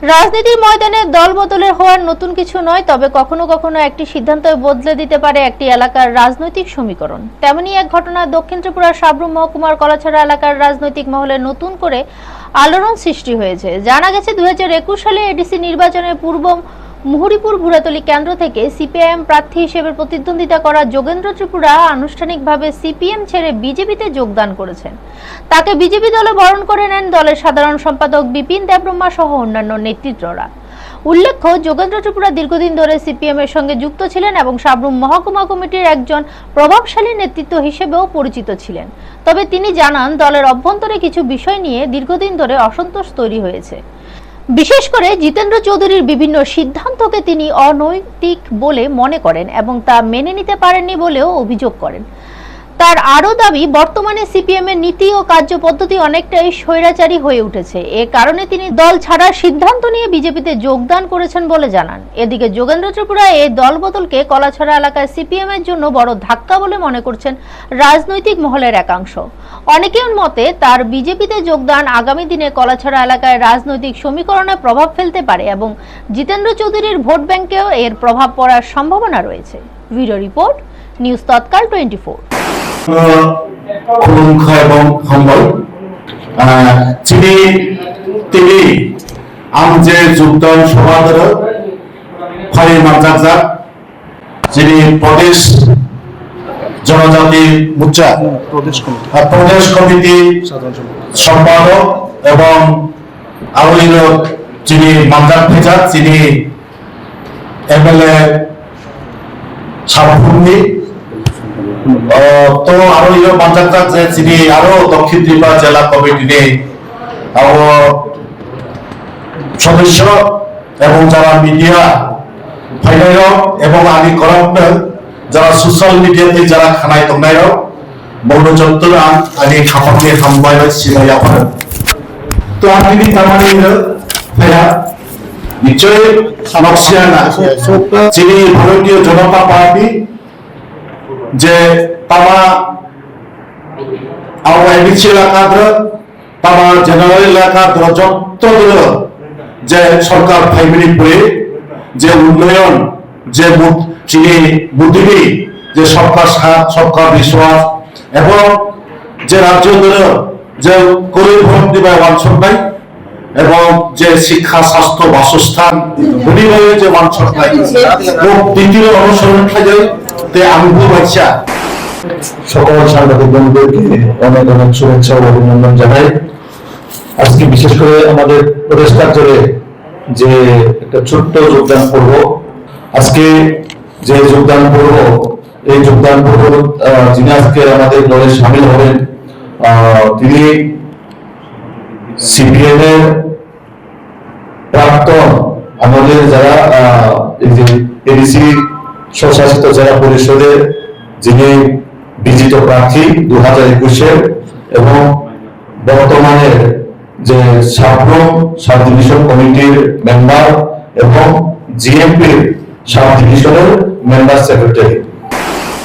রাজনীতির ময়দানে দল বদলের হওয়ার নতুন কিছু নয়, তবে কখনো কখনো একটি সিদ্ধান্ত বদলে দিতে পারে একটি এলাকার রাজনৈতিক সমীকরণ। তেমনি এক ঘটনা দক্ষিণ ত্রিপুরার সাব্রুম মহকুমার কলাছড়া এলাকার রাজনৈতিক মহলে নতুন করে আলোড়ন সৃষ্টি হয়েছে। জানা গেছে 2021 সালে এডিসি নির্বাচনের পূর্ব মুহুরীপুর ভুরাতলি কেন্দ্র থেকে সিপিআইএম প্রার্থী হিসেবে প্রতিদ্বন্দ্বিতা করা যোগেন্দ্র ত্রিপুরা আনুষ্ঠানিকভাবে সিপিএম ছেড়ে বিজেপিতে যোগদান করেছেন। তাকে বিজেপি দলে বরণ করে নেন দলের সাধারণ সম্পাদক বিপিন দেববর্মা সহ অন্যান্য নেতৃত্বরা। উল্লেখ্য, যোগেন্দ্র ত্রিপুরা দীর্ঘদিন ধরে সিপিএম এর সঙ্গে যুক্ত ছিলেন এবং সাব্রুম মহকুমা কমিটির একজন প্রভাবশালী নেতৃত্ব হিসেবেও পরিচিত ছিলেন। তবে তিনি জানান, দলের অভ্যন্তরে কিছু বিষয় নিয়ে দীর্ঘদিন ধরে অসন্তোষ তৈরি হয়েছে। বিশেষ করে জিতেন্দ্র চৌধুরীর বিভিন্ন সিদ্ধান্তকে তিনি অনৈতিক বলে মনে করেন এবং তা মেনে নিতে পারেননি বলেও অভিযোগ করেন। তার আরও দাবি, বর্তমানে সিপিএম এর নীতি ও কার্যপদ্ধতি অনেকটাই স্বৈরাচারী হয়ে উঠেছে। এ কারণে তিনি দল ছাড়ার সিদ্ধান্ত নিয়ে বিজেপিতে যোগদান করেছেন বলে জানান। এদিকে যোগেন্দ্র ত্রিপুরা এই দল বদলকে কলাছড়া এলাকায় সিপিএম এর জন্য বড় ধাক্কা বলে মনে করছেন রাজনৈতিক মহলের একাংশ। অনেকের মতে তার বিজেপিতে যোগদান আগামী দিনে কলাছড়া এলাকায় রাজনৈতিক সমীকরণে প্রভাব ফেলতে পারে এবং জিতেন্দ্র চৌধুরীর ভোট ব্যাংকেও এর প্রভাব পড়ার সম্ভাবনা রয়েছে। ভিডিও রিপোর্ট, নিউজ তৎকাল 24। খুলুমখা এবং সম্বল তিনি যে যোগদান সভাদের খরে মাজাক যিনি প্রদেশ জনজাতি মোর্চা প্রদেশ কমিটি সম্পাদক এবং আরো যিনি মাজাক ভেজাক যিনি এমএলএ সাবভূমি তো আরো মানজাক যে যিনি আরো দক্ষিণ ত্রিপুরা জেলা কমিটির সদস্য এবং যারা মিডিয়া ফাইনাইরক এবং আদি করপ্টার যারা সোশ্যাল মিডিয়াতে যারা খানায় দংনাইরক বড় চত্বর আনি খাপাকে হামবাই সিলাই আপার তো আমি তারমানে ফেরা নিশ্চয়ই নকশিয়ানা যিনি ভারতীয় জনতা পার্টি যে তারা আমার এডিসি এলাকার তারা জেনারেল এলাকার যত যে সরকার ফাইমিলি পড়ে যে উন্নয়ন যে যিনি বুদ্ধিবী যে সরকার সাথ সরকার বিশ্বাস এবং যে রাজ্য যে গরিব ভোট দিবে ওয়ানশন নাই এবং যে শিক্ষা স্বাস্থ্য বাসস্থান গরিবের যে ওয়ানশন নাই দ্বিতীয় অনুসরণ থাকে আমি বলছি সকল সাংবাদিক বন্ধুদেরকে অনেক অনেক শুভেচ্ছা ও অভিনন্দন জানাই। আজকে বিশেষ করে আমাদের প্রদেশ কার্যালয়ে যে একটা ছোট্ট যোগদান পর্ব, আজকে যে যোগদান পর্ব, এই যোগদান পর্ব যিনি আজকে আমাদের দলে সামিল হবেন তিনি সিপিএম এর প্রাক্তন আমাদের যারা এই যে এডিসি স্বশাসিত জেলা পরিষদের যিনি বিজিত প্রার্থী 2021-এর এবং বর্তমানে যে সাব্রুম সাব ডিভিশন কমিটির মেম্বার এবং জিএমপির সাব ডিভিশনের মেম্বার সেক্রেটারি